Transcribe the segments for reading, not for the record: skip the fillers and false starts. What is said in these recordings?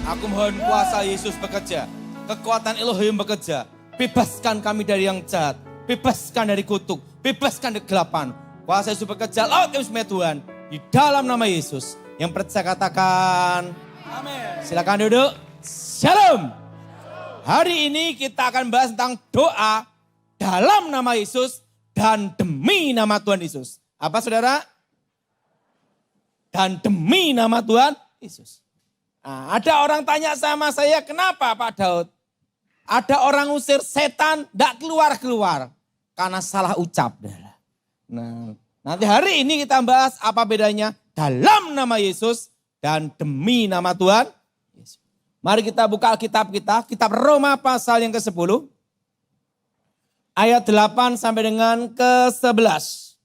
Aku mohon kuasa Yesus bekerja. Kekuatan Elohim bekerja. Bebaskan kami dari yang jahat. Bebaskan dari kutuk. Bebaskan dari kegelapan. Kuasa Yesus bekerja. Laut kami semua Tuhan. Di dalam nama Yesus. Yang percaya katakan. Amin. Silakan duduk. Shalom. Hari ini kita akan bahas tentang doa dalam nama Yesus dan demi nama Tuhan Yesus. Apa saudara? Dan demi nama Tuhan Yesus. Nah, ada orang tanya sama saya, kenapa Pak Daud? Ada orang usir setan, tidak keluar-keluar. Karena salah ucap. Nah, nanti hari ini kita bahas apa bedanya dalam nama Yesus dan demi nama Tuhan Yesus. Mari kita buka Alkitab kita, kitab Roma pasal yang ke-10. Ayat 8 sampai dengan ke-11.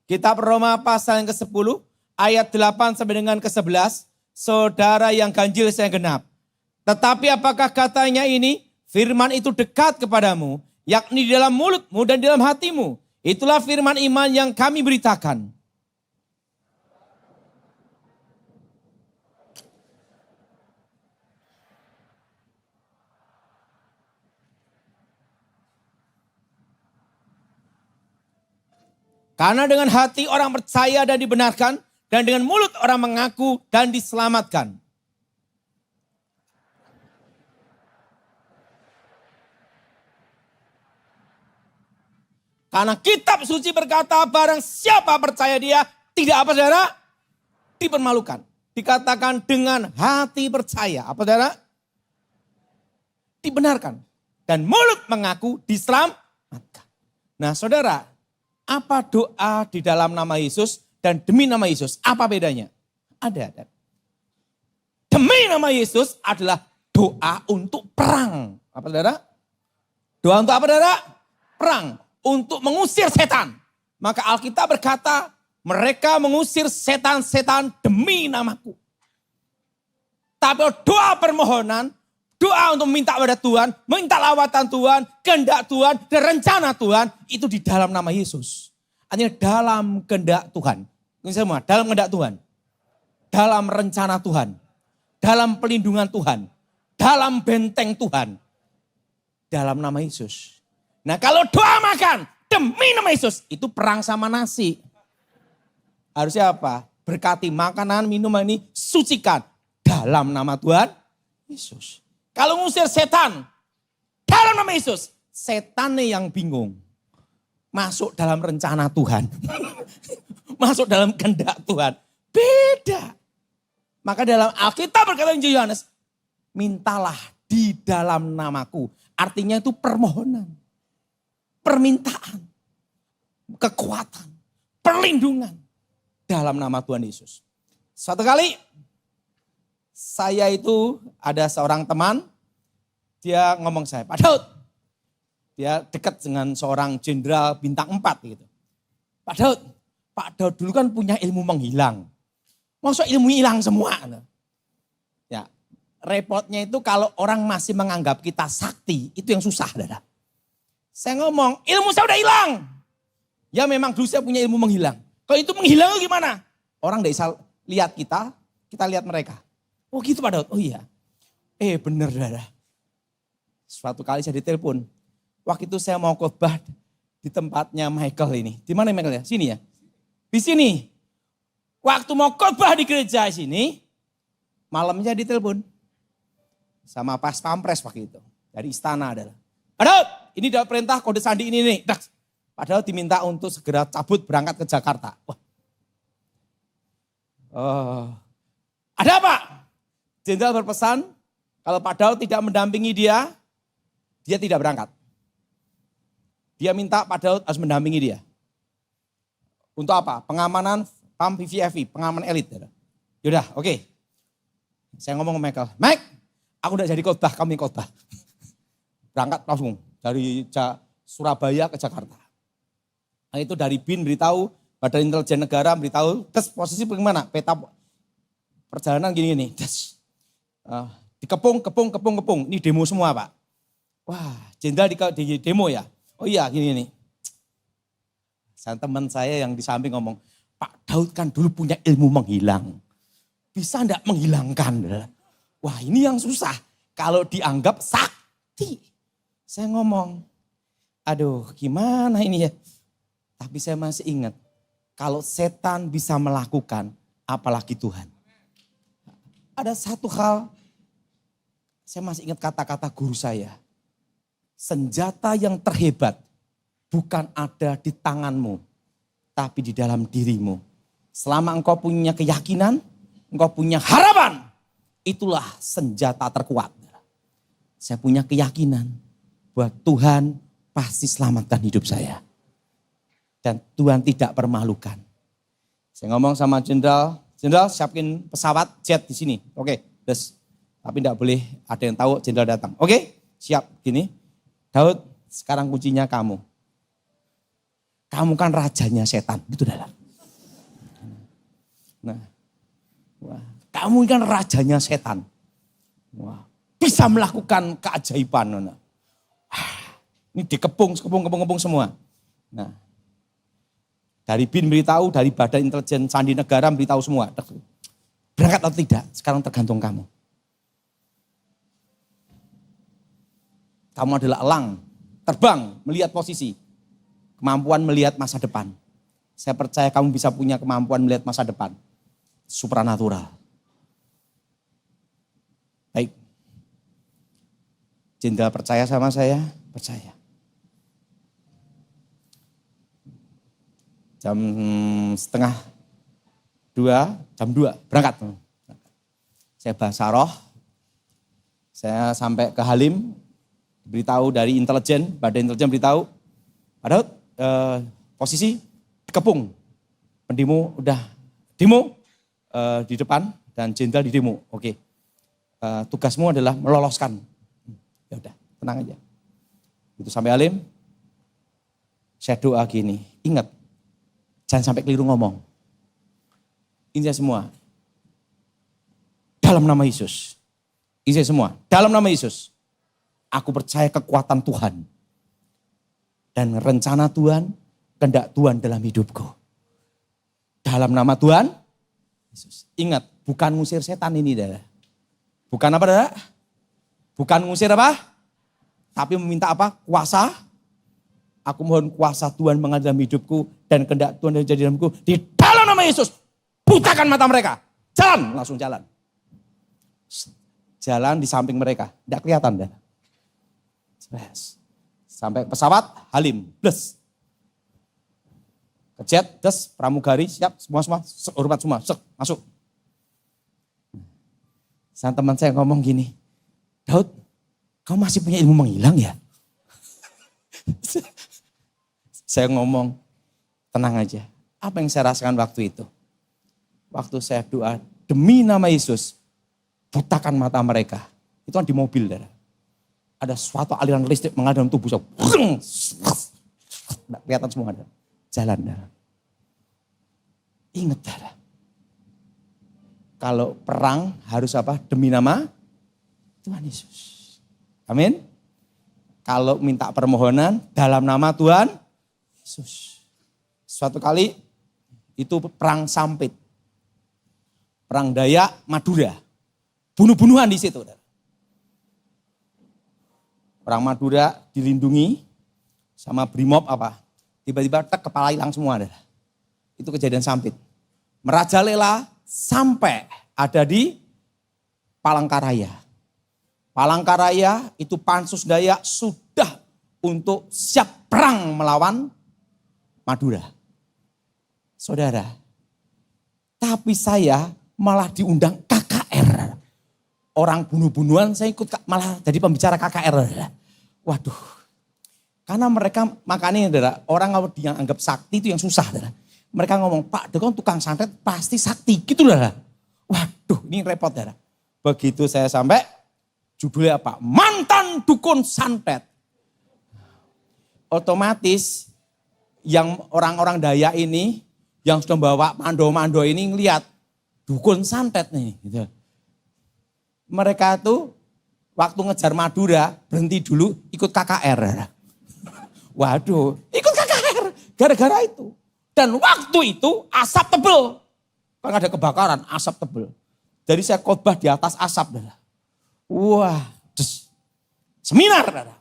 Kitab Roma pasal yang ke-10, ayat 8 sampai dengan ke-11. Saudara yang ganjil saya genap. Tetapi apakah katanya ini? Firman itu dekat kepadamu, yakni di dalam mulutmu dan di dalam hatimu. Itulah firman iman yang kami beritakan. Karena dengan hati orang percaya dan dibenarkan, dan dengan mulut orang mengaku dan diselamatkan. Karena kitab suci berkata barang siapa percaya dia tidak apa saudara? Dipermalukan. Dikatakan dengan hati percaya. Apa saudara? Dibenarkan. Dan mulut mengaku diselamatkan. Nah saudara, apa doa di dalam nama Yesus dan demi nama Yesus? Apa bedanya? Ada. Demi nama Yesus adalah doa untuk perang. Apa saudara? Doa untuk apa saudara? Perang. Untuk mengusir setan. Maka Alkitab berkata, mereka mengusir setan-setan demi namaku. Tapi doa permohonan, doa untuk minta pada Tuhan, minta lawatan Tuhan, kehendak Tuhan, dan rencana Tuhan, itu di dalam nama Yesus. Artinya dalam kehendak Tuhan. Ini semua, dalam kehendak Tuhan. Dalam rencana Tuhan. Dalam pelindungan Tuhan. Dalam benteng Tuhan. Dalam nama Yesus. Nah kalau doa makan demi nama Yesus, itu perang sama nasi. Harusnya apa? Berkati makanan, minuman ini, sucikan dalam nama Tuhan Yesus. Kalau ngusir setan, dalam nama Yesus, setannya yang bingung. Masuk dalam rencana Tuhan. Masuk dalam kehendak Tuhan. Beda. Maka dalam Alkitab berkata Injil Yohanes, mintalah di dalam namaku. Artinya itu permohonan. Permintaan, kekuatan, perlindungan dalam nama Tuhan Yesus. Suatu kali saya itu ada seorang teman, dia ngomong saya, Pak Daud, dia dekat dengan seorang jenderal bintang 4 gitu. Pak Daud dulu kan punya ilmu menghilang. Maksud ilmu hilang semua. Ya, repotnya itu kalau orang masih menganggap kita sakti, itu yang susah. Dada. Saya ngomong, ilmu saya udah hilang. Ya memang dulu saya punya ilmu menghilang. Kalau itu menghilang gimana? Orang tidak bisa lihat kita lihat mereka. Oh gitu Pak Daud, oh iya. Bener Dada. Suatu kali saya ditelepon. Waktu itu saya mau khotbah di tempatnya Michael ini. Di mana Michael ya? Sini ya? Di sini. Waktu mau khotbah di gereja sini, malamnya ditelepon. Sama Pas Pampres waktu itu. Dari istana adalah. Pak Daud, ini dapat perintah kode sandi ini nih. Padahal diminta untuk segera cabut berangkat ke Jakarta. Wah. Ada apa? Jenderal berpesan, kalau Pak Daud tidak mendampingi dia tidak berangkat. Dia minta Pak Daud harus mendampingi dia. Untuk apa? Pengamanan PAM VVIP, pengamanan elit. Yaudah, oke. Saya ngomong ke Michael, Mike, aku udah jadi khotbah, kami khotbah. Berangkat langsung dari Surabaya ke Jakarta. Nah itu dari BIN beritahu, Badan Intelijen Negara beritahu, posisi bagaimana? Peta perjalanan gini-gini. Dikepung. Ini demo semua Pak. Wah jenderal di demo ya? Oh iya gini-gini. Teman saya yang di samping ngomong, Pak Daud kan dulu punya ilmu menghilang. Bisa enggak menghilangkan? Wah ini yang susah. Kalau dianggap sakti. Saya ngomong, aduh gimana ini ya. Tapi saya masih ingat, kalau setan bisa melakukan, apalagi Tuhan. Ada satu hal, saya masih ingat kata-kata guru saya. Senjata yang terhebat bukan ada di tanganmu, tapi di dalam dirimu. Selama engkau punya keyakinan, engkau punya harapan, itulah senjata terkuat. Saya punya keyakinan bahwa Tuhan pasti selamatkan hidup saya. Dan Tuhan tidak permalukan. Saya ngomong sama jenderal siapin pesawat jet di sini. Oke, terus. Tapi tidak boleh ada yang tahu jenderal datang. Oke, siap gini. Daud, sekarang kuncinya kamu. Kamu kan rajanya setan, gitu dah. Nah, wah, kamu kan rajanya setan. Wah, bisa melakukan keajaiban. Nah. Ini dikepung semua. Nah, dari BIN beritahu, dari Badan Intelijen Sandi Negara beritahu semua. Berangkat atau tidak, sekarang tergantung kamu. Kamu adalah elang, terbang, melihat posisi. Kemampuan melihat masa depan. Saya percaya kamu bisa punya kemampuan melihat masa depan. Supranatural. Baik. Jenderal percaya sama saya? Percaya. Jam 1:30, berangkat. Saya bahasa roh. Saya sampai ke Halim, beritahu dari intelijen, Badan Intelijen beritahu, Pak Daud, posisi dikepung, pendemo udah demo di depan dan jenderal di demo. Oke, tugasmu adalah meloloskan. Ya udah, tenang aja. Itu sampai Halim, saya doa gini, ingat, jangan sampai keliru ngomong. Ini semua dalam nama Yesus. Ini semua dalam nama Yesus. Aku percaya kekuatan Tuhan. Dan rencana Tuhan, kehendak Tuhan dalam hidupku. Dalam nama Tuhan, Yesus. Ingat, bukan ngusir setan ini, Dara. Bukan apa, Dara? Bukan ngusir apa? Tapi meminta apa? Kuasa. Aku mohon kuasa Tuhan mengalir dalam hidupku dan kehendak Tuhan yang jadi dalamku. Di dalam nama Yesus, butakan mata mereka. Jalan, langsung jalan. Jalan di samping mereka, tidak kelihatan, Dara. Sampai pesawat, Halim, bless. Kejet, des, pramugari, siap, semua, hormat semua, masuk. Sang teman saya ngomong gini, Daud, kamu masih punya ilmu menghilang ya? Saya ngomong, tenang aja. Apa yang saya rasakan waktu itu? Waktu saya doa, demi nama Yesus, butakan mata mereka. Itu kan di mobil, Dara. Ada suatu aliran listrik mengalir dalam tubuh saya. Kelihatan semua ada. Jalan, Dara. Ingat, Dara. Kalau perang harus apa? Demi nama Tuhan Yesus. Amin. Kalau minta permohonan dalam nama Tuhan Yesus. Suatu kali itu perang Sampit. Perang Dayak Madura. Bunuh-bunuhan di situ, Dara. Orang Madura dilindungi sama Brimob apa. Tiba-tiba kepala hilang semua. Ada. Itu kejadian Sampit. Merajalela sampai ada di Palangkaraya. Palangkaraya itu Pansus Dayak sudah untuk siap perang melawan Madura. Saudara, tapi saya malah diundang KKR. Orang bunuh-bunuhan saya ikut malah jadi pembicara KKR. Waduh. Karena mereka makanya orang yang anggap sakti itu yang susah. Mereka ngomong, Pak Dekon tukang santet pasti sakti gitu lah. Waduh ini repot. Begitu saya sampai judulnya apa? Mantan dukun santet. Otomatis yang orang-orang Dayak ini yang sudah bawa mando-mando ini ngelihat dukun santet nih gitu. Mereka tuh waktu ngejar Madura berhenti dulu ikut KKR. Waduh, ikut KKR gara-gara itu. Dan waktu itu asap tebel. Kan ada kebakaran, asap tebel. Jadi saya khotbah di atas asap. Wah, seminar, saudara.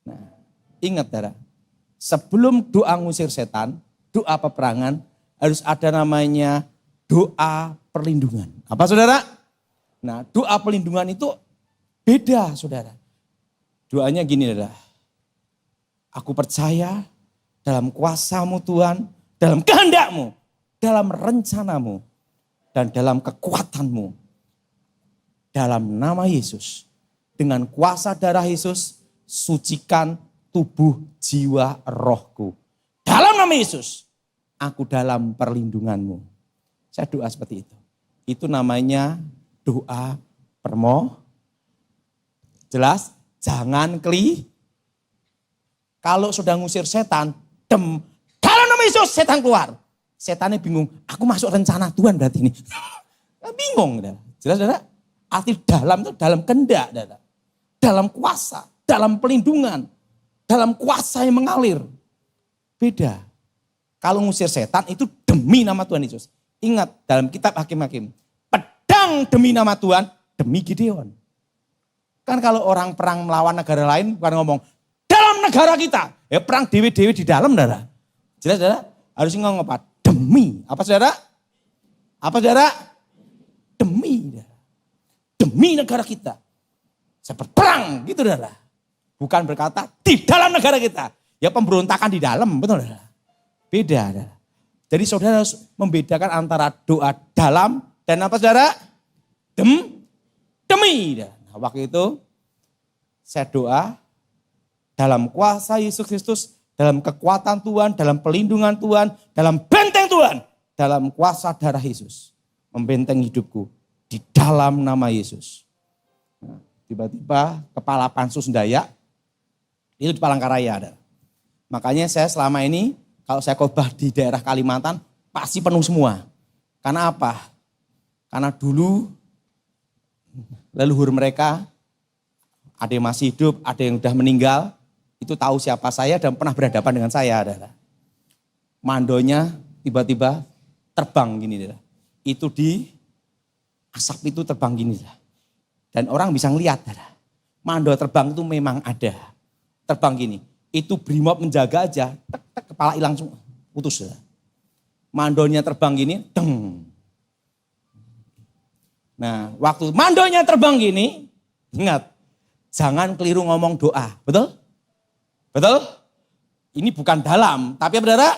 Nah, ingat, saudara. Sebelum doa ngusir setan, doa peperangan, harus ada namanya doa perlindungan. Apa, saudara? Nah, doa perlindungan itu beda, saudara. Doanya gini, saudara. Aku percaya dalam kuasa-Mu Tuhan, dalam kehendak-Mu, dalam rencana-Mu, dan dalam kekuatan-Mu. Dalam nama Yesus, dengan kuasa darah Yesus, sucikan tubuh, jiwa, rohku. Dalam nama Yesus, aku dalam perlindungan-Mu. Saya doa seperti itu. Itu namanya doa jelas, jangan kalau sudah ngusir setan, dalam nama Yesus setan keluar. Setannya bingung, aku masuk rencana Tuhan berarti ini. Bingung. Jelas, saudara? Arti dalam itu dalam kehendak, saudara. Dalam kuasa, dalam pelindungan, dalam kuasa yang mengalir. Beda. Kalau ngusir setan itu demi nama Tuhan Yesus. Ingat dalam kitab Hakim-Hakim. Pedang demi nama Tuhan, demi Gideon. Kan kalau orang perang melawan negara lain, bukan ngomong, dalam negara kita. Ya perang dewi-dewi di dalam, saudara. Jelas, saudara? Harus ngomong apa? Demi. Apa, saudara? Apa, saudara? Demi. Demi negara kita. Saya berperang, gitu, saudara. Bukan berkata di dalam negara kita. Ya pemberontakan di dalam, betul, saudara. Beda, saudara. Jadi saudara harus membedakan antara doa dalam dan apa, saudara? Demi. Nah, waktu itu saya doa dalam kuasa Yesus Kristus, dalam kekuatan Tuhan, dalam pelindungan Tuhan, dalam benteng Tuhan, dalam kuasa darah Yesus. Membenteng hidupku di dalam nama Yesus. Nah, tiba-tiba kepala Pansus Dayak itu di Palangkaraya ada. Makanya saya selama ini kalau saya khotbah di daerah Kalimantan pasti penuh semua. Karena apa? Karena dulu leluhur mereka ada yang masih hidup, ada yang sudah meninggal, itu tahu siapa saya dan pernah berhadapan dengan saya. Adalah. Mandonya tiba-tiba terbang gini. Adalah. Itu di asap itu terbang gini. Adalah. Dan orang bisa ngeliat. Adalah. Mando terbang itu memang ada. Terbang gini. Itu Brimob menjaga aja, tek, kepala hilang semua, putus. Adalah. Mandonya terbang gini, deng. Nah, waktu mandonya terbang gini, ingat, jangan keliru ngomong doa, betul? Betul? Ini bukan dalam, tapi saudara,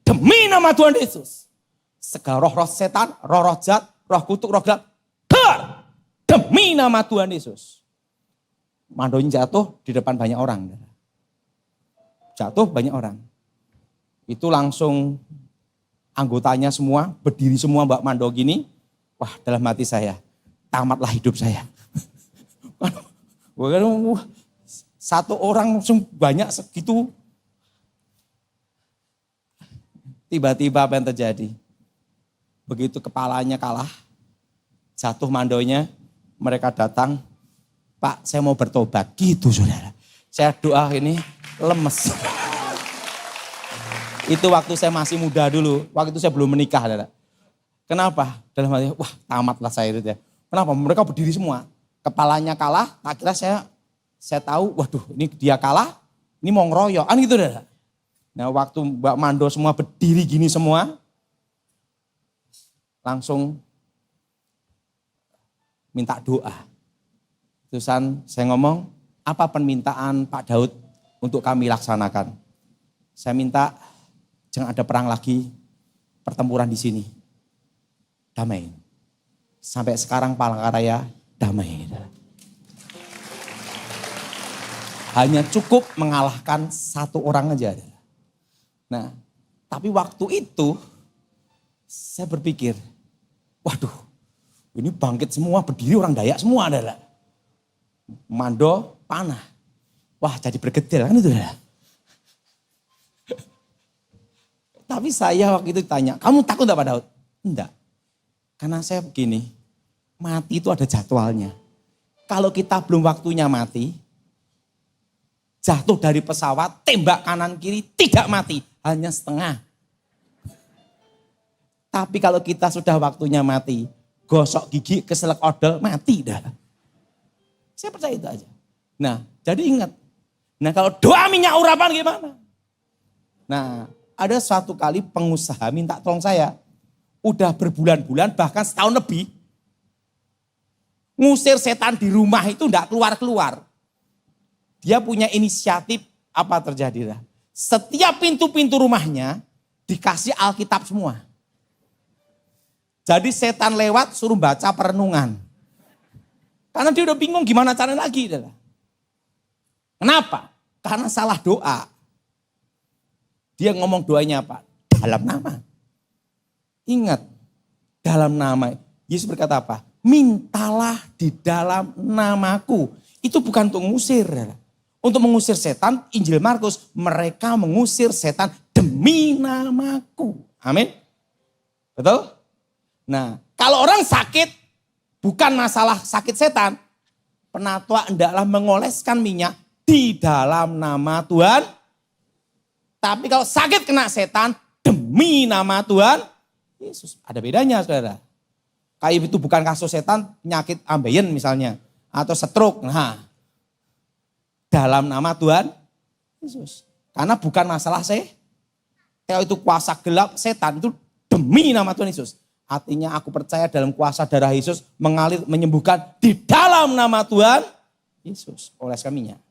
demi nama Tuhan Yesus. Segala roh-roh setan, roh-roh jahat, roh kutuk, roh gelap, keluar. Demi nama Tuhan Yesus. Mandonya jatuh di depan banyak orang. Jatuh banyak orang. Itu langsung anggotanya semua, berdiri semua Mbak Mando gini. Wah, dalam hati saya, tamatlah hidup saya. Satu orang langsung banyak segitu. Tiba-tiba apa yang terjadi? Begitu kepalanya kalah, jatuh mandonya, mereka datang, Pak saya mau bertobat. Gitu saudara. Saya doa ini lemes. Itu waktu saya masih muda dulu, waktu itu saya belum menikah. Saudara. Kenapa? Dalam hati, wah tamatlah saya itu ya. Kenapa? Mereka berdiri semua. Kepalanya kalah, akhirnya saya tahu, waduh ini dia kalah, ini mau ngeroyok. Kan gitu saudara. Nah waktu Mbak Mando semua berdiri gini semua, langsung minta doa. Terusan saya ngomong, apa permintaan Pak Daud untuk kami laksanakan? Saya minta jangan ada perang lagi, pertempuran di sini. Damai. Sampai sekarang Palangkaraya damai. Hanya cukup mengalahkan satu orang aja. Nah, tapi waktu itu saya berpikir, waduh, ini bangkit semua, berdiri orang Dayak semua adalah. Mando panah. Wah, jadi bergedel kan itu adalah. Tapi saya waktu itu ditanya, kamu takut enggak Pak Daud? Enggak. Karena saya begini, mati itu ada jadwalnya. Kalau kita belum waktunya mati, jatuh dari pesawat, tembak kanan kiri, tidak mati. Hanya setengah. Tapi kalau kita sudah waktunya mati, gosok gigi, keselak odol, mati dah. Saya percaya itu aja. Nah, jadi ingat. Nah, kalau doa minyak urapan gimana? Nah, ada suatu kali pengusaha minta tolong saya. Udah berbulan-bulan, bahkan setahun lebih. Ngusir setan di rumah itu enggak keluar-keluar. Dia punya inisiatif, apa terjadi? Setiap pintu-pintu rumahnya dikasih Alkitab semua. Jadi setan lewat suruh baca perenungan. Karena dia udah bingung gimana caranya lagi. Kenapa? Karena salah doa. Dia ngomong doanya apa? Dalam nama. Ingat, dalam nama. Yesus berkata apa? Mintalah di dalam namaku. Itu bukan untuk mengusir. Untuk mengusir setan, Injil Markus, mereka mengusir setan demi namaku. Amin. Betul? Nah, kalau orang sakit, bukan masalah sakit setan. Penatua hendaklah mengoleskan minyak di dalam nama Tuhan. Tapi kalau sakit kena setan, demi nama Tuhan Yesus. Ada bedanya, saudara. Kayak itu bukan kasus setan, penyakit ambeien misalnya. Atau stroke. Nah, dalam nama Tuhan Yesus. Karena bukan masalah kalau itu kuasa gelap setan, itu demi nama Tuhan Yesus. Artinya aku percaya dalam kuasa darah Yesus mengalir, menyembuhkan di dalam nama Tuhan Yesus. Oleskan minyak.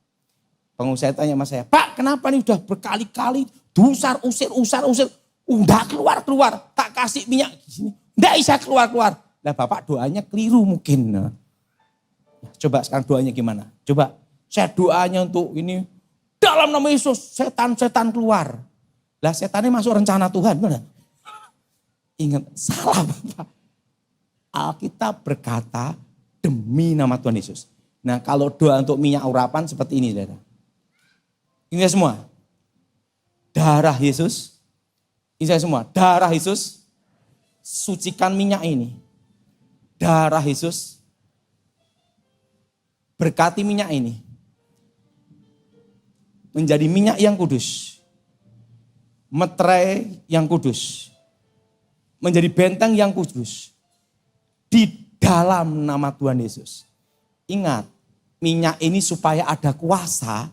Pengusaha tanya sama saya, Pak kenapa nih udah berkali-kali usar. Udah keluar. Tak kasih minyak di sini. Nggak bisa keluar. Nah Bapak doanya keliru mungkin. Nah, coba sekarang doanya gimana? Coba saya doanya untuk ini. Dalam nama Yesus setan-setan keluar. Lah setannya masuk rencana Tuhan. Benar? Ingat salah Bapak. Alkitab berkata demi nama Tuhan Yesus. Nah kalau doa untuk minyak urapan seperti ini saudara. Ini semua. Darah Yesus. Ini semua. Darah Yesus. Sucikan minyak ini. Darah Yesus. Berkati minyak ini. Menjadi minyak yang kudus. Meterai yang kudus. Menjadi benteng yang kudus. Di dalam nama Tuhan Yesus. Ingat. Minyak ini supaya ada kuasa.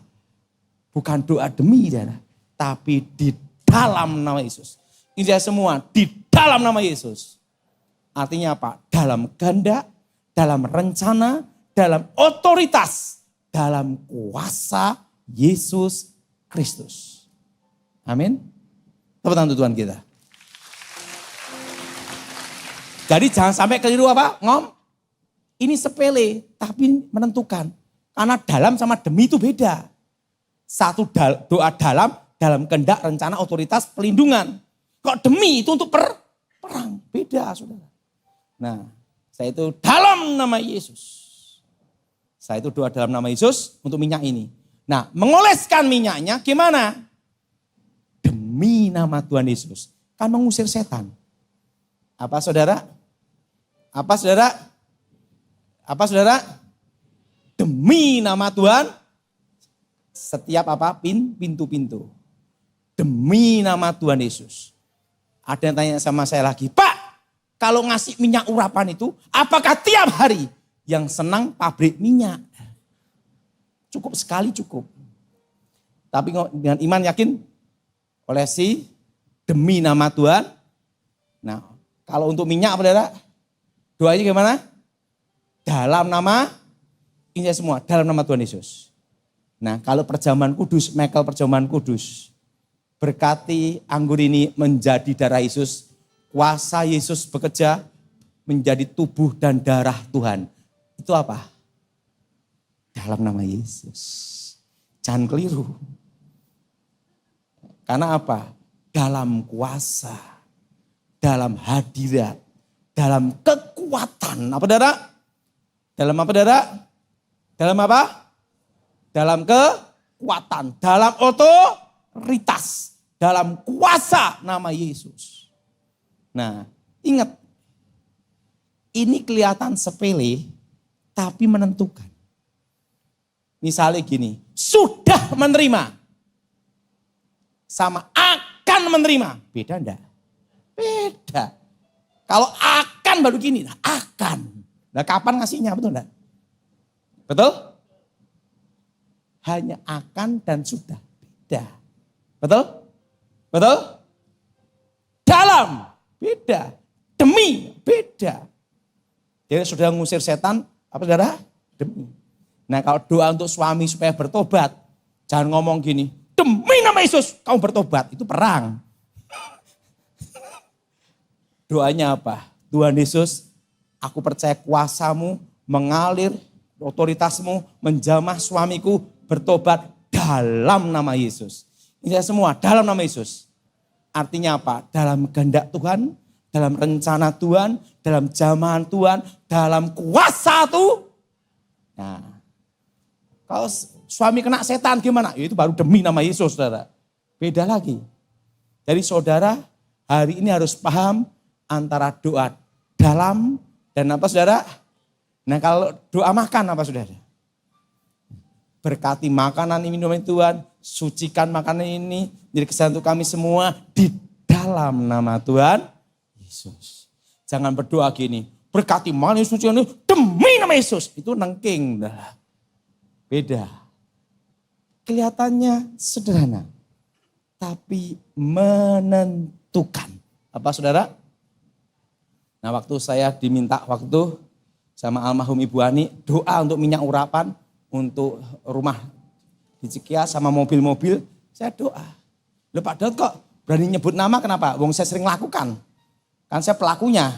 Bukan doa demi darah, tapi di dalam nama Yesus. Ini semua di dalam nama Yesus. Artinya apa? Dalam kehendak, dalam rencana, dalam otoritas, dalam kuasa Yesus Kristus. Amin. Tepuk tangan Tuhan kita. Jadi jangan sampai keliru apa? Ini sepele, tapi menentukan. Karena dalam sama demi itu beda. Satu doa dalam kehendak, rencana, otoritas, pelindungan. Kok demi itu untuk perang. Beda saudara. Nah saya itu dalam nama Yesus. Saya itu doa dalam nama Yesus untuk minyak ini. Nah mengoleskan minyaknya gimana? Demi nama Tuhan Yesus. Kan mengusir setan. Apa saudara? Demi nama Tuhan. Setiap pintu-pintu. Demi nama Tuhan Yesus. Ada yang tanya sama saya lagi, Pak, kalau ngasih minyak urapan itu, apakah tiap hari yang senang pabrik minyak? Cukup sekali cukup. Tapi dengan iman yakin, olesi demi nama Tuhan. Nah, kalau untuk minyak, saudara, doanya gimana? Dalam nama, ini semua, dalam nama Tuhan Yesus. Nah kalau perjamuan kudus, Michael perjamuan kudus. Berkati anggur ini menjadi darah Yesus. Kuasa Yesus bekerja menjadi tubuh dan darah Tuhan. Itu apa? Dalam nama Yesus. Jangan keliru. Karena apa? Dalam kuasa. Dalam hadirat. Dalam kekuatan. Apa saudara? Dalam apa saudara? Dalam apa? Dalam kekuatan, dalam otoritas, dalam kuasa nama Yesus. Nah, ingat, ini kelihatan sepele, tapi menentukan. Misalnya gini, sudah menerima, sama akan menerima, beda enggak? Beda. Kalau akan akan baru gini. Nah, akan. Nah kapan ngasihnya, betul enggak? Betul? Hanya akan dan sudah. Beda. Betul? Betul? Dalam. Beda. Demi. Beda. Jadi sudah ngusir setan, apa saudara? Demi. Nah kalau doa untuk suami supaya bertobat, jangan ngomong gini, demi nama Yesus kamu bertobat, itu perang. Doanya apa? Tuhan Yesus, aku percaya kuasamu mengalir, otoritasmu menjamah suamiku bertobat dalam nama Yesus. Ini semua dalam nama Yesus. Artinya apa? Dalam kehendak Tuhan, dalam rencana Tuhan, dalam jamahan Tuhan, dalam kuasa Tuhan. Nah, kalau suami kena setan gimana? Ya, itu baru demi nama Yesus, saudara. Beda lagi. Jadi saudara hari ini harus paham antara doa dalam dan apa saudara? Nah kalau doa makan apa saudara? Berkati makanan ini minuman Tuhan, sucikan makanan ini, jadi kesenangan untuk kami semua di dalam nama Tuhan Yesus. Jangan berdoa gini, berkati makanan suci ini demi nama Yesus. Itu nengking. Beda. Kelihatannya sederhana, tapi menentukan. Apa saudara? Nah waktu saya diminta waktu sama almarhum Ibu Ani, doa untuk minyak urapan, untuk rumah di Cikias sama mobil-mobil, saya doa. Loh Pak Daud kok berani nyebut nama kenapa? Wong saya sering lakukan. Kan saya pelakunya.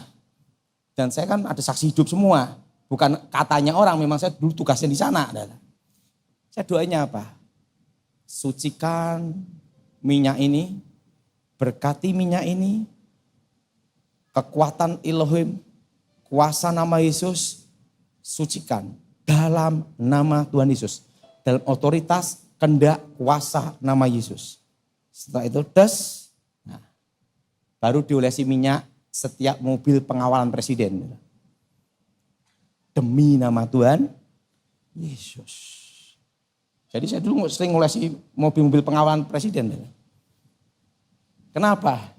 Dan saya kan ada saksi hidup semua. Bukan katanya orang, memang saya dulu tugasnya di sana. Saya doanya apa? Sucikan minyak ini, berkati minyak ini, kekuatan Elohim, kuasa nama Yesus, sucikan dalam nama Tuhan Yesus. Dalam otoritas, kehendak, kuasa nama Yesus. Setelah itu nah, baru diolesi minyak setiap mobil pengawalan presiden. Demi nama Tuhan Yesus. Jadi saya dulu sering ngolesi mobil-mobil pengawalan presiden. Kenapa?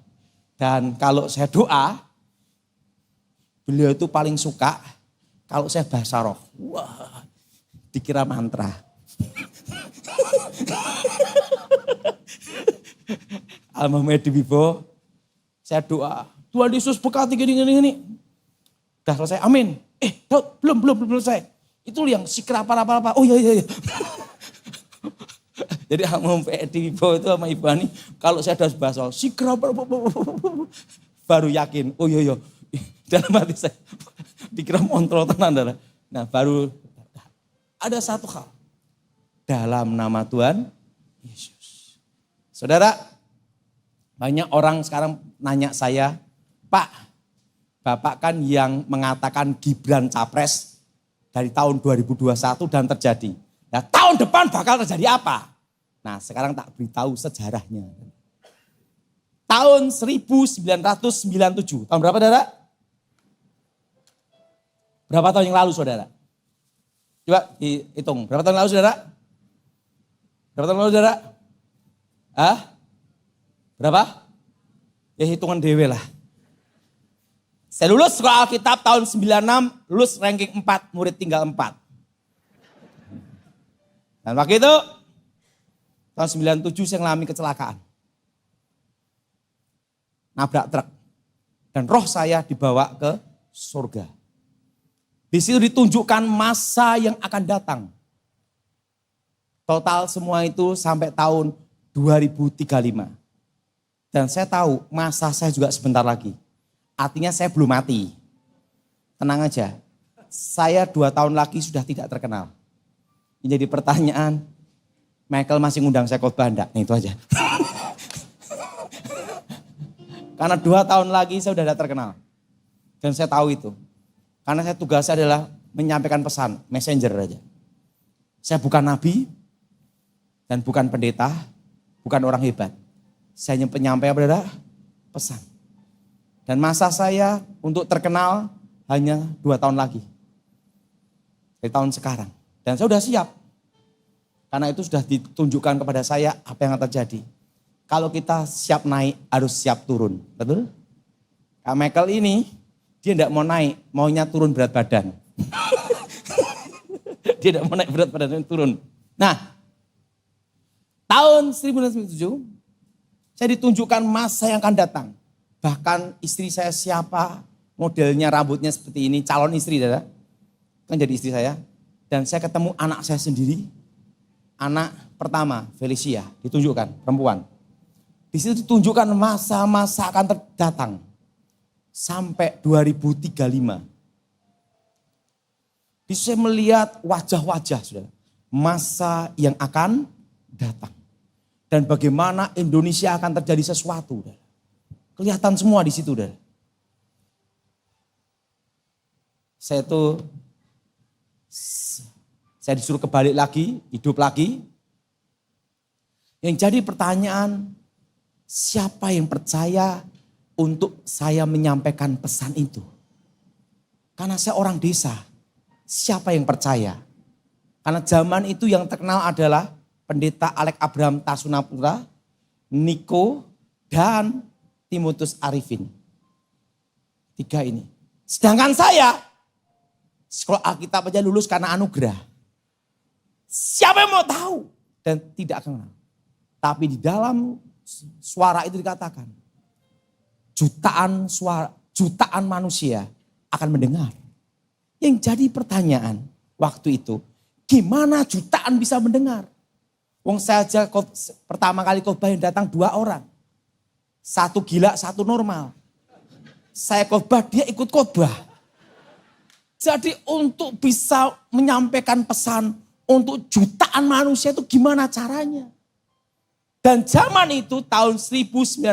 Dan kalau saya doa, beliau itu paling suka kalau saya bahasa roh. Wah, dikira mantra. Almarhum Edi Wibo, saya doa, Tuhan Yesus berkati gini. Udah selesai, amin. Daud, belum selesai. Itu yang sikra apa. Oh iya. Jadi almarhum Edi Wibo itu sama Ibu Ani, kalau saya udah bahasa sikra baru yakin. Oh iya. Dalam hati saya dikira montrol tenan. Nah baru ada satu hal. Dalam nama Tuhan Yesus. Saudara, banyak orang sekarang nanya saya, Pak, Bapak kan yang mengatakan Gibran Capres dari tahun 2021 dan terjadi. Nah tahun depan bakal terjadi apa? Nah sekarang tak beritahu sejarahnya. Tahun 1997, tahun berapa saudara? Berapa tahun yang lalu saudara? Coba dihitung, berapa tahun lalu saudara? Berapa tahun lalu saudara? Berapa? Ya hitungan dewe lah. Saya lulus sekolah Alkitab tahun 96, lulus ranking 4, murid tinggal 4. Dan waktu itu, tahun 97 saya ngalami kecelakaan. Nabrak truk. Dan roh saya dibawa ke surga. Di situ ditunjukkan masa yang akan datang. Total semua itu sampai tahun 2035. Dan saya tahu masa saya juga sebentar lagi. Artinya saya belum mati. Tenang aja. Saya 2 tahun lagi sudah tidak terkenal. Ini jadi pertanyaan, Michael masih ngundang saya khotbah enggak? Nah itu aja. Karena 2 tahun lagi saya sudah tidak terkenal. Dan saya tahu itu. Karena saya tugasnya adalah menyampaikan pesan, messenger aja. Saya bukan nabi dan bukan pendeta, bukan orang hebat. Saya hanya penyampai pesan. Dan masa saya untuk terkenal hanya 2 tahun lagi. Dari tahun sekarang. Dan saya sudah siap. Karena itu sudah ditunjukkan kepada saya apa yang akan terjadi. Kalau kita siap naik, harus siap turun. Betul? Kak Michael ini Dia tidak mau naik, maunya turun berat badan. Dia tidak mau naik berat badan, turun. Nah, tahun 1997, saya ditunjukkan masa yang akan datang. Bahkan istri saya siapa, modelnya rambutnya seperti ini, calon istri, saudara. Kan jadi istri saya. Dan saya ketemu anak saya sendiri. Anak pertama, Felicia, ditunjukkan, perempuan. Di situ ditunjukkan masa-masa akan datang. Sampai 2035. Di situ saya melihat wajah-wajah, saudara. Masa yang akan datang. Dan bagaimana Indonesia akan terjadi sesuatu. Saudara. Kelihatan semua di situ. Saudara. Saya disuruh kebalik lagi, hidup lagi. Yang jadi pertanyaan, siapa yang percaya untuk saya menyampaikan pesan itu? Karena saya orang desa, siapa yang percaya? Karena zaman itu yang terkenal adalah Pendeta Alex Abraham Tasunapura, Niko, dan Timotius Arifin. 3 ini. Sedangkan saya, sekolah Alkitab aja lulus karena anugerah. Siapa yang mau tahu? Dan tidak kenal. Tapi di dalam suara itu dikatakan, jutaan manusia akan mendengar. Yang jadi pertanyaan waktu itu, gimana jutaan bisa mendengar? Wong saya aja pertama kali khotbah yang datang 2 orang. 1 gila, 1 normal. Saya khotbah, dia ikut khotbah. Jadi untuk bisa menyampaikan pesan untuk jutaan manusia itu gimana caranya? Dan zaman itu tahun 1997.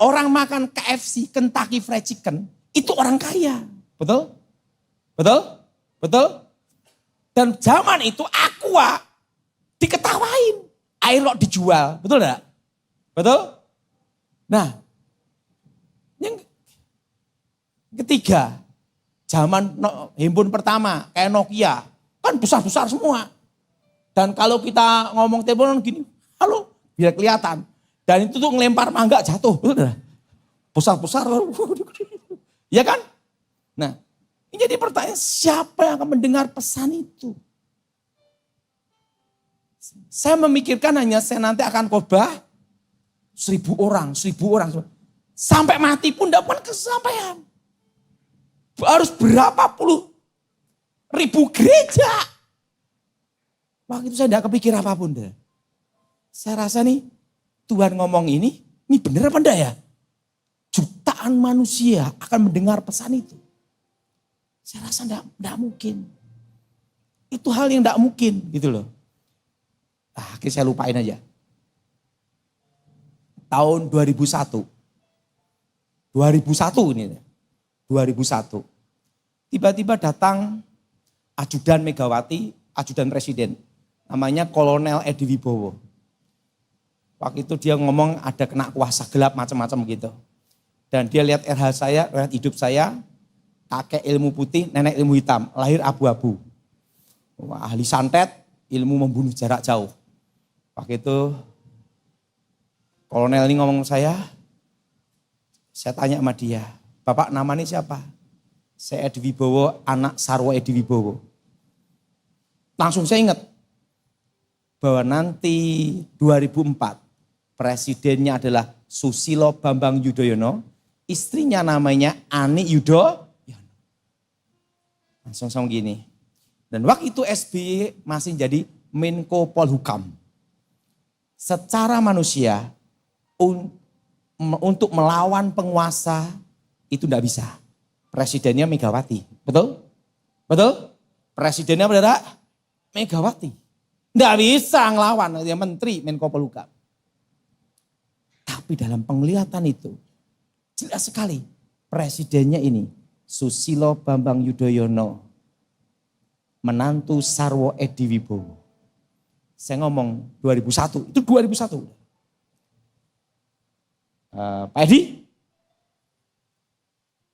Orang makan KFC, Kentucky Fried Chicken, itu orang kaya. Betul? Betul? Betul? Dan zaman itu Aqua diketawain. Air lo dijual. Betul enggak? Betul? Nah, yang ketiga, zaman handphone pertama kayak Nokia, kan besar-besar semua. Dan kalau kita ngomong teleponan gini, halo, biar kelihatan. Dan itu tuh ngelempar mangga jatuh, betul enggak? Besar-besar. Ya kan? Nah, ini jadi pertanyaan, siapa yang akan mendengar pesan itu? Saya memikirkan hanya saya nanti akan khotbah 1.000 orang. Sampai mati pun tidak pernah kesampaian. Harus berapa puluh ribu gereja. Waktu itu saya tidak kepikir apapun deh. Saya rasa nih Tuhan ngomong ini benar apa enggak ya? Jutaan manusia akan mendengar pesan itu. Saya rasa enggak mungkin. Itu hal yang enggak mungkin gitu loh. Akhirnya saya lupain aja. Tahun 2001. 2001 ini. 2001. Tiba-tiba datang ajudan Megawati, ajudan presiden. Namanya Kolonel Edi Wibowo. Waktu itu dia ngomong ada kena kuasa gelap macam-macam gitu. Dan dia lihat RH saya, lihat hidup saya, kakek ilmu putih, nenek ilmu hitam, lahir abu-abu. Ahli santet, ilmu membunuh jarak jauh. Waktu itu kolonel ini ngomong saya tanya sama dia, Bapak namanya siapa? Saya Edi Wibowo, anak Sarwo Edi Wibowo. Langsung saya ingat bahwa nanti 2004 presidennya adalah Susilo Bambang Yudhoyono, istrinya namanya Ani Yudhoyono. Langsung sama gini. Dan waktu itu SBY masih jadi Menko Polhukam. Secara manusia untuk melawan penguasa itu tidak bisa. Presidennya Megawati. Betul? Betul? Presidennya adalah Megawati. Tidak bisa ngelawan dia menteri Menko Polhukam. Tapi dalam penglihatan itu jelas sekali presidennya ini Susilo Bambang Yudhoyono, menantu Sarwo Edi Wibowo. Saya ngomong 2001, itu 2001. Pak Edi,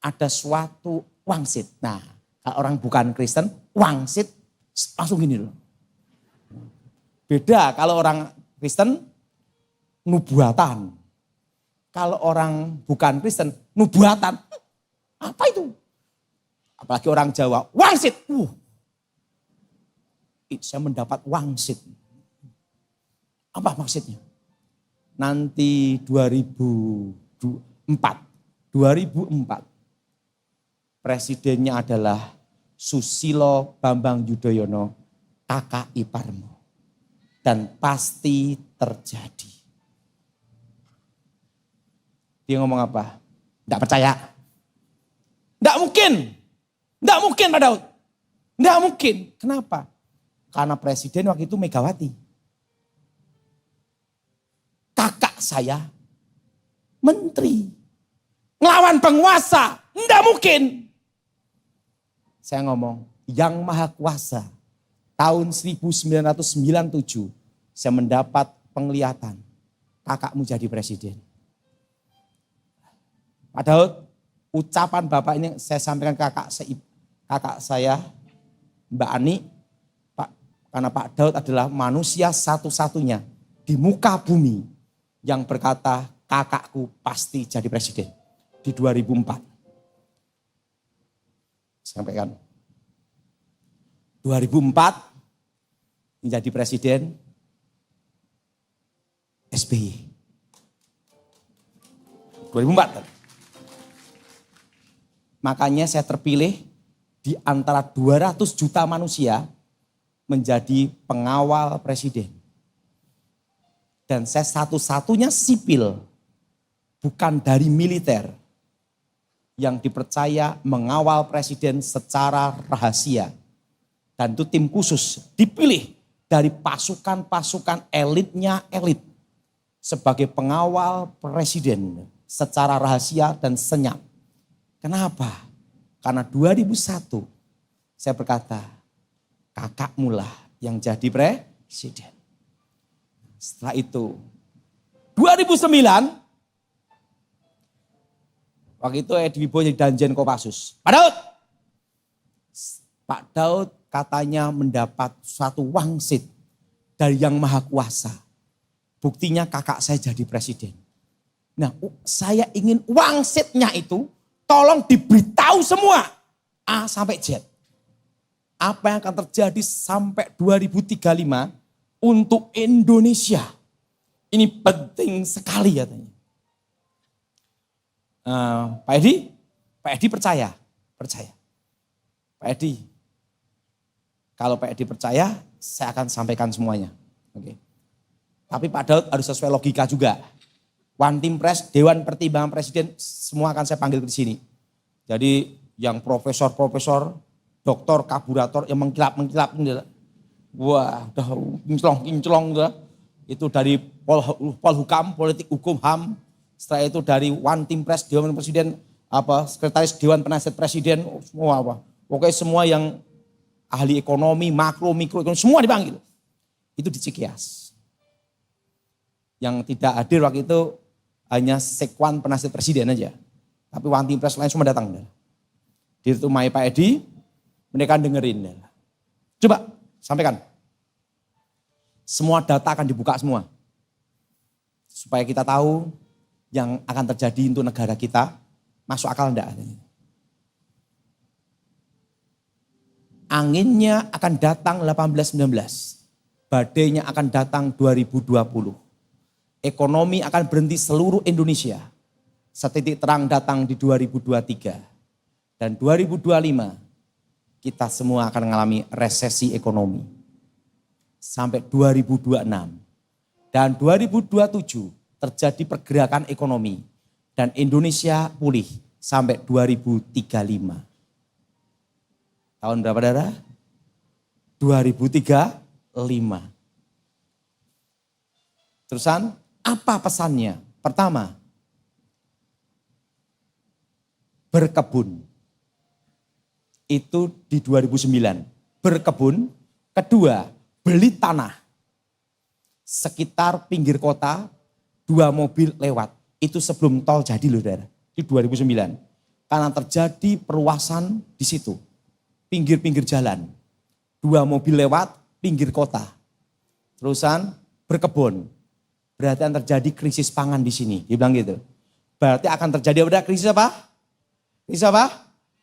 ada suatu wangsit. Nah, kalau orang bukan Kristen, wangsit langsung gini loh. Beda kalau orang Kristen, nubuatan. Kalau orang bukan Kristen, nubuatan. Apa itu? Apalagi orang Jawa, wangsit. Saya mendapat wangsit. Apa maksudnya? Nanti 2004, presidennya adalah Susilo Bambang Yudhoyono, kakak iparmu. Dan pasti terjadi. Dia ngomong apa? Tidak percaya. Tidak mungkin. Tidak mungkin Pak Daud. Tidak mungkin. Kenapa? Karena presiden waktu itu Megawati. Kakak saya menteri. Ngelawan penguasa. Tidak mungkin. Saya ngomong, yang maha kuasa. Tahun 1997 saya mendapat penglihatan. Kakakmu jadi presiden. Pak Daud, ucapan Bapak ini saya sampaikan ke kakak saya, Mbak Ani, karena Pak Daud adalah manusia satu-satunya di muka bumi yang berkata kakakku pasti jadi presiden di 2004. Sampaikan. 2004 menjadi presiden SBY. 2004. Makanya saya terpilih di antara 200 juta manusia menjadi pengawal presiden. Dan saya satu-satunya sipil, bukan dari militer, yang dipercaya mengawal presiden secara rahasia. Dan itu tim khusus dipilih dari pasukan-pasukan elitnya elit sebagai pengawal presiden secara rahasia dan senyap. Kenapa? Karena 2001 saya berkata, kakakmu lah yang jadi presiden. Setelah itu 2009 waktu itu Edi Wibowo jadi Danjen Kopassus. Pak Daud katanya mendapat suatu wangsit dari Yang Maha Kuasa. Buktinya kakak saya jadi presiden. Nah, saya ingin wangsitnya itu tolong diberitahu semua A sampai Z. Apa yang akan terjadi sampai 2035 untuk Indonesia. Ini penting sekali katanya. Pak Edi percaya. Pak Edi, kalau Pak Edi percaya, saya akan sampaikan semuanya. Oke. Tapi Pak Daud harus sesuai logika juga. One Team Press, Dewan Pertimbangan Presiden, semua akan saya panggil ke sini. Jadi yang profesor-profesor, doktor, kaburator yang mengkilap, wah udah kinclong, itu dari Polhukam, politik hukum HAM. Setelah itu dari One Team Press, Dewan Presiden, Sekretaris Dewan Penasihat Presiden, semua apa. Pokoknya semua yang ahli ekonomi, makro, mikroekonomi, semua dipanggil. Itu di Cikias. Yang tidak hadir waktu itu hanya Sekwan Penasihat Presiden aja. Tapi One Team Press lain semua datang. Ditemui Pak Edi, mereka dengerin. Coba sampaikan. Semua data akan dibuka semua. Supaya kita tahu yang akan terjadi untuk negara kita, masuk akal enggak? Anginnya akan datang 18-19. Badainya akan datang 2020. Ekonomi akan berhenti seluruh Indonesia. Setitik terang datang di 2023. Dan 2025 kita semua akan mengalami resesi ekonomi. Sampai 2026. Dan 2027 terjadi pergerakan ekonomi. Dan Indonesia pulih sampai 2035. Tahun berapa Dara? 2035. Terusan apa pesannya? Pertama, berkebun. Itu di 2009. Berkebun. Kedua, beli tanah. Sekitar pinggir kota, 2 mobil lewat. Itu sebelum tol jadi loh Dara. Di 2009. Karena terjadi perluasan di situ. Pinggir-pinggir jalan. 2 mobil lewat, pinggir kota. Terusan berkebun. Berarti yang terjadi krisis pangan di sini. Dia bilang gitu. Berarti akan terjadi krisis apa? Krisis apa?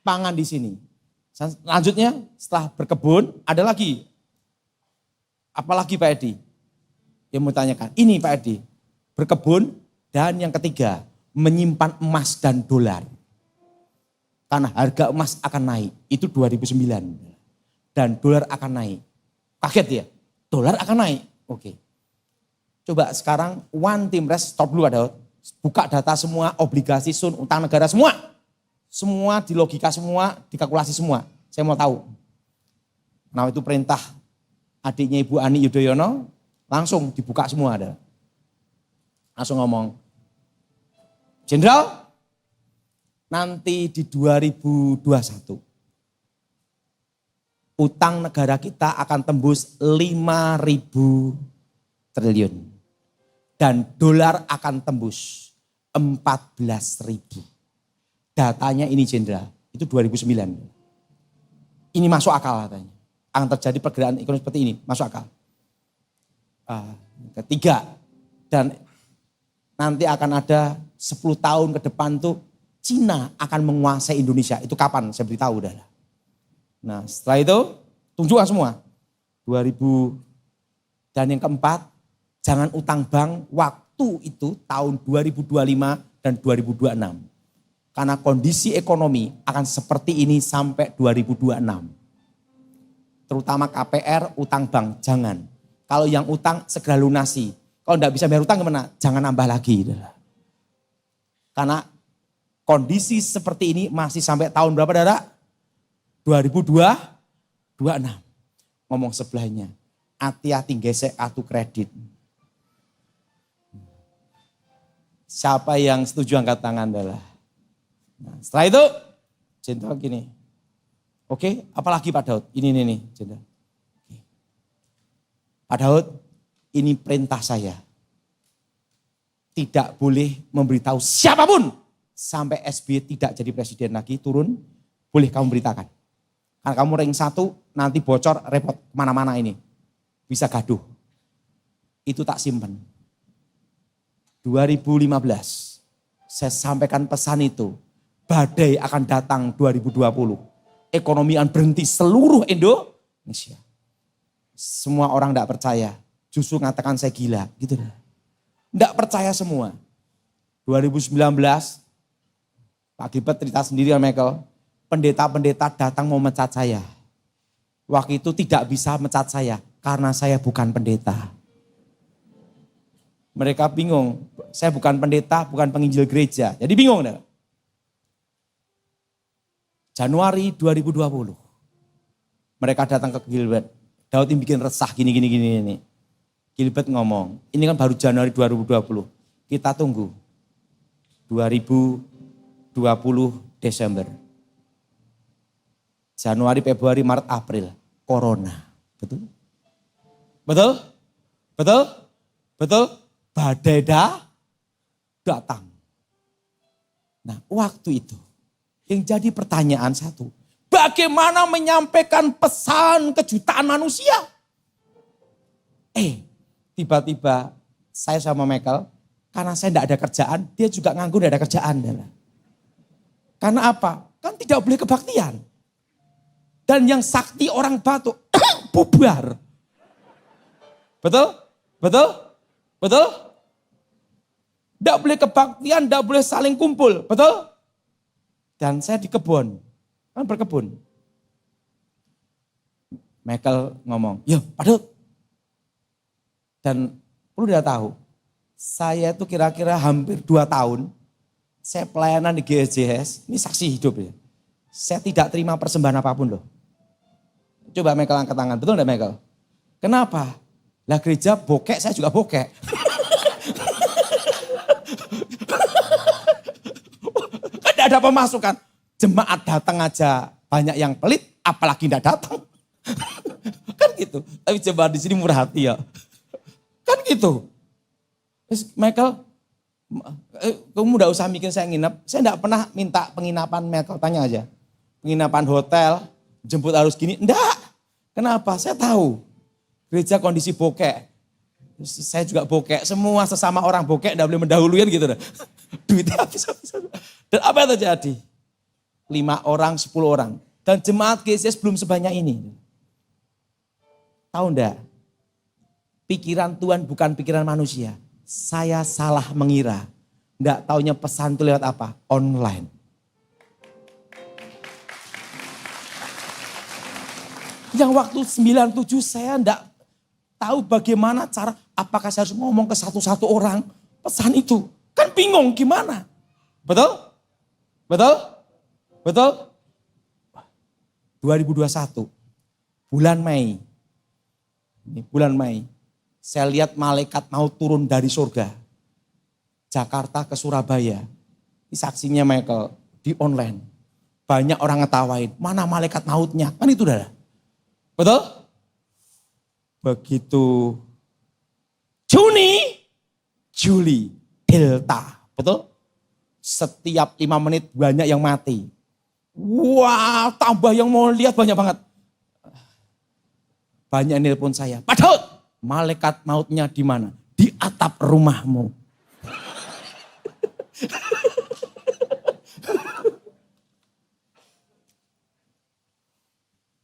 Pangan di sini. Selanjutnya setelah berkebun ada lagi. Apalagi Pak Edi? Yang mau tanyakan. Ini Pak Edi. Berkebun dan yang ketiga menyimpan emas dan dolar. Karena harga emas akan naik. Itu 2009. Dan dolar akan naik. Kaget ya? Dolar akan naik. Oke. Coba sekarang One Team Rest stop dulu ada. Buka data semua, obligasi, sun, utang negara semua. Semua di logika semua, dikalkulasi semua. Saya mau tahu. Nah itu perintah adiknya Ibu Ani Yudhoyono, langsung dibuka semua ada. Langsung ngomong, Jenderal, nanti di 2021, utang negara kita akan tembus 5.000 triliun. Dan dolar akan tembus 14.000. Datanya ini Jenderal, itu 2009. Ini masuk akal katanya. Akan terjadi pergerakan ekonomi seperti ini, masuk akal. Ketiga, dan nanti akan ada 10 tahun ke depan tuh Cina akan menguasai Indonesia. Itu kapan? Saya beritahu udah. Nah setelah itu tunjukkan semua. 2000 dan yang keempat, jangan utang bank waktu itu tahun 2025 dan 2026. Karena kondisi ekonomi akan seperti ini sampai 2026. Terutama KPR, utang bank, jangan. Kalau yang utang segera lunasi. Kalau enggak bisa bayar utang gimana? Jangan nambah lagi. Karena kondisi seperti ini masih sampai tahun berapa Dara? 2026. Ngomong sebelahnya, hati-hati gesek kartu kredit. Siapa yang setuju angkat tangan adalah. Nah, setelah itu, Jenderal gini. Oke, apalagi Pak Daud? Ini nih, Jenderal. Pak Daud, ini perintah saya. Tidak boleh memberitahu siapapun sampai SBY tidak jadi presiden lagi turun, boleh kamu beritakan. Karena kamu rank 1 nanti bocor repot kemana-mana ini. Bisa gaduh. Itu tak simpen. 2015 saya sampaikan pesan itu. Badai akan datang 2020. Ekonomi akan berhenti seluruh Indonesia. Semua orang tidak percaya. Justru mengatakan saya gila. Gitu. Tidak percaya semua. 2019 Pak Gilbert cerita sendiri sama Michael. Pendeta-pendeta datang mau mecat saya. Waktu itu tidak bisa mecat saya. Karena saya bukan pendeta. Mereka bingung. Saya bukan pendeta, bukan penginjil gereja. Jadi bingung. Enggak? Januari 2020. Mereka datang ke Gilbert. Daud yang bikin resah gini. Gilbert ngomong, ini kan baru Januari 2020. Kita tunggu. 2020 Desember. Januari, Februari, Maret, April. Corona. Betul? Betul? Betul? Betul? Badai datang. Nah waktu itu. Yang jadi pertanyaan satu, bagaimana menyampaikan pesan kejutaan manusia? Tiba-tiba saya sama Michael, karena saya tidak ada kerjaan, dia juga nganggur tidak ada kerjaan. Karena apa? Kan tidak boleh kebaktian. Dan yang sakti orang Batuk, bubar. Betul? Betul? Betul? Tidak boleh kebaktian, tidak boleh saling kumpul. Betul? Dan saya di kebun, kan berkebun. Michael ngomong, ya Pak Daud. Dan perlu dia tahu, saya itu kira-kira hampir 2 tahun, saya pelayanan di GSJS, ini saksi hidup ya. Saya tidak terima persembahan apapun loh. Coba Michael angkat tangan, betul enggak Michael? Kenapa? Lah gereja bokek, saya juga bokek. Ada pemasukan. Jemaat datang aja banyak yang pelit, apalagi tidak datang. Kan gitu. Tapi jemaat di sini murah hati ya. Kan gitu. Michael, kamu tidak usah mikir saya nginep. Saya tidak pernah minta penginapan Michael, tanya aja. Penginapan hotel, jemput harus gini. Enggak. Kenapa? Saya tahu. Gereja kondisi bokek. Saya juga bokek. Semua sesama orang bokek tidak boleh mendahului gitu. Duitnya habis. Dan apa yang terjadi? 5 orang, 10 orang. Dan jemaat GCS belum sebanyak ini. Tahu enggak? Pikiran Tuhan bukan pikiran manusia. Saya salah mengira. Enggak taunya pesan itu lewat apa? Online. Yang waktu 97 saya enggak tahu bagaimana cara, apakah saya harus ngomong ke satu-satu orang pesan itu. Kan bingung gimana. Betul? Betul? Betul? 2021, bulan Mei. Ini bulan Mei. Saya lihat malaikat mau turun dari surga. Jakarta ke Surabaya. Ini saksinya Michael di online. Banyak orang ngetawain, mana malaikat mautnya? Kan itu dah. Betul? Begitu Juli, Delta. Betul? Setiap 5 menit banyak yang mati. Wah, tambah yang mau lihat banyak banget. Banyak yang nelpon saya. Pak Daud, malaikat mautnya di mana? Di atap rumahmu.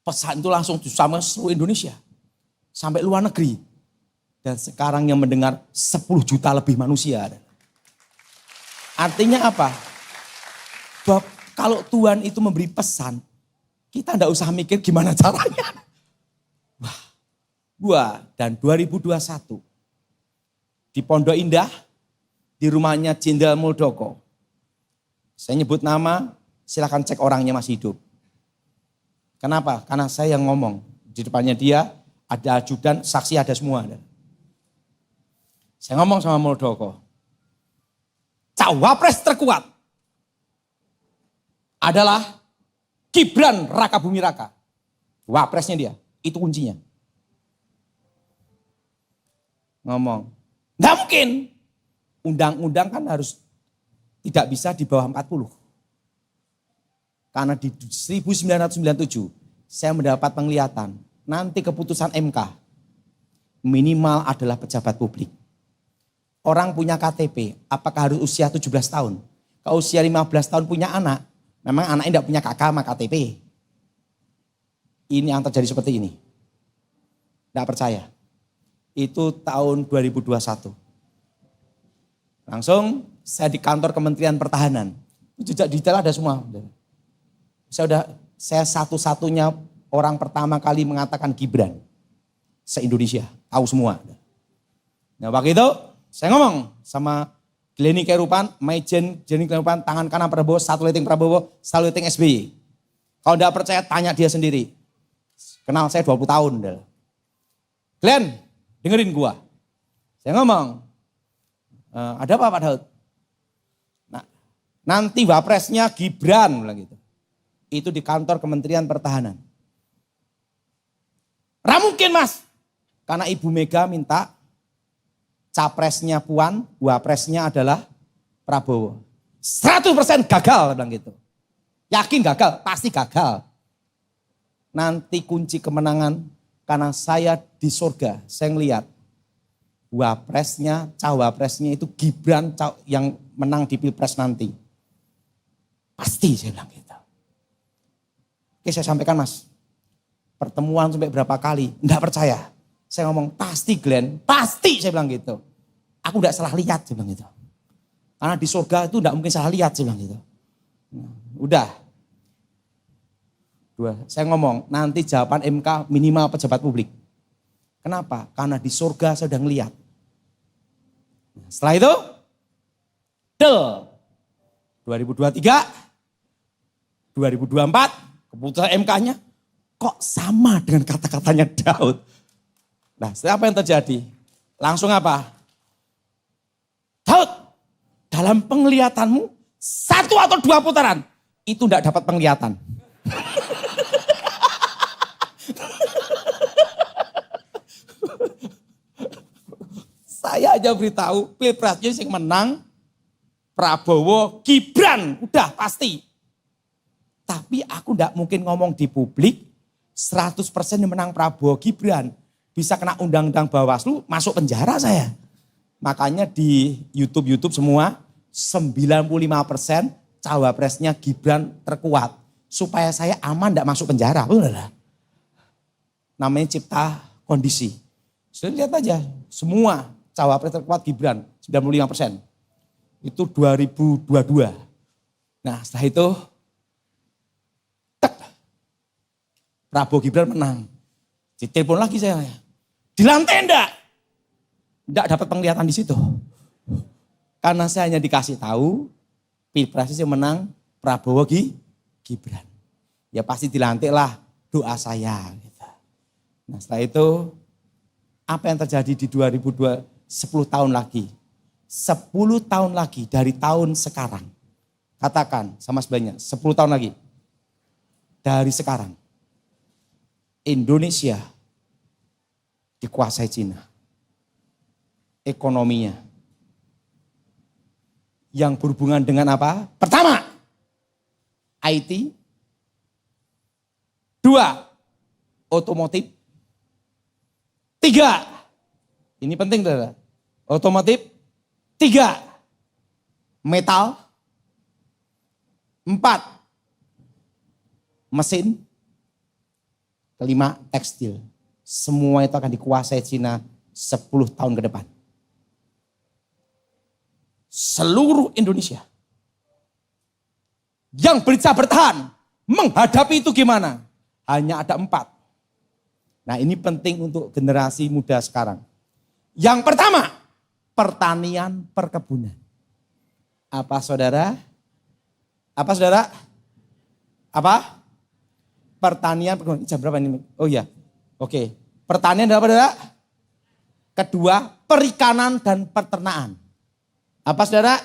Pesan itu langsung sama seluruh Indonesia. Sampai luar negeri. Dan sekarang yang mendengar 10 juta lebih manusia. Artinya apa? Bahwa kalau Tuhan itu memberi pesan, kita enggak usah mikir gimana caranya. Wah, dan 2021 di Pondok Indah, di rumahnya Jenderal Muldoko. Saya nyebut nama, silakan cek orangnya masih hidup. Kenapa? Karena saya yang ngomong. Di depannya dia ada ajudan, saksi ada semua. Saya ngomong sama Muldoko. Cawapres terkuat adalah Gibran Raka Buming Raka. Wapresnya dia, itu kuncinya. Ngomong, nggak mungkin. Undang-undang kan harus tidak bisa di bawah 40. Karena di 1997 saya mendapat penglihatan, nanti keputusan MK minimal adalah pejabat publik. Orang punya KTP, apakah harus usia 17 tahun? Kalau usia 15 tahun punya anak, memang anaknya tidak punya kakak sama KTP. Ini yang terjadi seperti ini. Tidak percaya. Itu tahun 2021. Langsung saya di kantor Kementerian Pertahanan. Jejak detail ada semua. Saya satu-satunya orang pertama kali mengatakan Gibran. Se-Indonesia, tahu semua. Nah waktu itu saya ngomong sama Glenny Kerupan, Maijen Jenny Kerupan, tangan kanan Prabowo, Prabowo, saluting SBY. Kalau tidak percaya tanya dia sendiri. Kenal saya 20 tahun. Glenn, dengerin gua. Saya ngomong, ada apa Pak Daud? Nah, nanti wapresnya Gibran, bilang gitu. Itu di kantor Kementerian Pertahanan. Mungkin mas, karena Ibu Mega minta capresnya Puan, wapresnya adalah Prabowo. 100% gagal, bilang gitu. Yakin gagal? Pasti gagal. Nanti kunci kemenangan, karena saya di surga, saya ngelihat wapresnya, cawapresnya itu Gibran yang menang di Pilpres nanti. Pasti saya bilang gitu. Oke saya sampaikan mas, pertemuan sampai berapa kali, enggak percaya. Saya ngomong pasti Glenn, pasti saya bilang gitu. Aku enggak salah lihat, saya bilang gitu. Karena di surga itu enggak mungkin salah lihat, saya bilang gitu. Udah. Saya ngomong nanti jawaban MK minimal pejabat publik. Kenapa? Karena di surga saya sudah ngelihat. Setelah itu, 2023, 2024, keputusan MK-nya kok sama dengan kata-katanya Daud. Nah, setelah apa yang terjadi? Langsung apa? Daud, dalam penglihatanmu 1 atau 2 putaran, itu tidak dapat penglihatan. Saya aja beritahu Pilpresnya yang menang Prabowo Gibran, udah pasti. Tapi aku enggak mungkin ngomong di publik 100% yang menang Prabowo Gibran. Bisa kena undang-undang Bawaslu, masuk penjara saya. Makanya di YouTube semua, 95% cawapresnya Gibran terkuat. Supaya saya aman tidak masuk penjara. Udah. Namanya cipta kondisi. Sudah lihat aja, semua cawapres terkuat Gibran 95%. Itu 2022. Nah setelah itu, Prabowo Gibran menang. Ditelepon lagi saya. Dilantai enggak? Enggak dapat penglihatan di situ. Karena saya hanya dikasih tahu, Pilpres yang menang Prabowo Gibran. Ya pasti dilantik lah doa saya. Gitu. Nah setelah itu, apa yang terjadi di 2002, 10 tahun lagi. 10 tahun lagi dari tahun sekarang. Katakan sama sebenarnya, 10 tahun lagi. Dari sekarang. Indonesia dikuasai Cina. Ekonominya. Yang berhubungan dengan apa? Pertama, IT. 2, otomotif. 3, ini penting saudara. Otomotif. 3, metal. 4, mesin. 5, tekstil. Semua itu akan dikuasai Cina 10 tahun ke depan. Seluruh Indonesia yang bisa bertahan menghadapi itu gimana? Hanya ada 4. Nah ini penting untuk generasi muda sekarang. Yang pertama, pertanian perkebunan. Apa saudara? Apa saudara? Apa? Pertanian perkebunan. Jam berapa ini? Oh iya. Oke. Pertanian dan apa saudara? Kedua, perikanan dan peternakan. Apa saudara?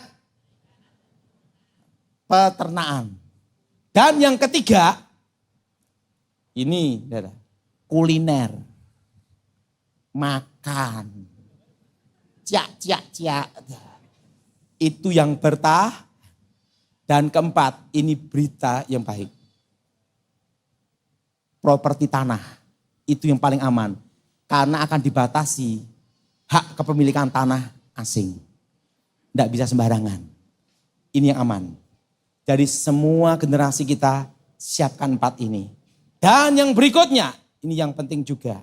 Peternakan. Dan yang ketiga, ini saudara, kuliner. Makan. Ciak. Itu yang bertah. Dan keempat, ini berita yang baik. Properti tanah. Itu yang paling aman. Karena akan dibatasi hak kepemilikan tanah asing. Tidak bisa sembarangan. Ini yang aman. Jadi semua generasi kita siapkan 4 ini. Dan yang berikutnya, ini yang penting juga.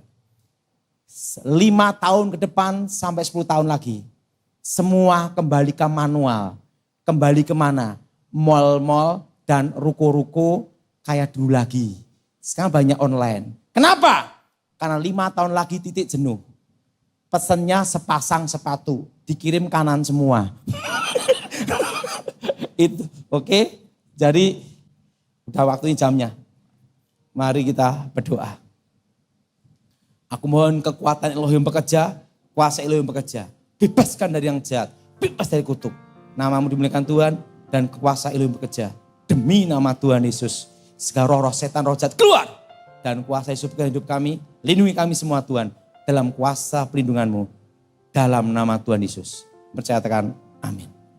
5 tahun ke depan sampai 10 tahun lagi. Semua kembali ke manual. Kembali kemana? Mall-mall dan ruko-ruko kayak dulu lagi. Sekarang banyak online. Kenapa? Karena 5 tahun lagi titik jenuh. Pesennya sepasang sepatu. Dikirim kanan semua. Itu, oke? Jadi udah waktunya jamnya. Mari kita berdoa. Aku mohon kekuatan Elohim bekerja, kuasa Elohim bekerja. Bebaskan dari yang jahat, bebas dari kutuk. Namamu dimuliakan Tuhan dan kuasa Elohim bekerja. Demi nama Tuhan Yesus, segala roh setan, roh jahat keluar. Dan kuasa Yesus bekerja hidup kami, lindungi kami semua Tuhan. Dalam kuasa perlindungan-Mu, dalam nama Tuhan Yesus. Percayakan, amin.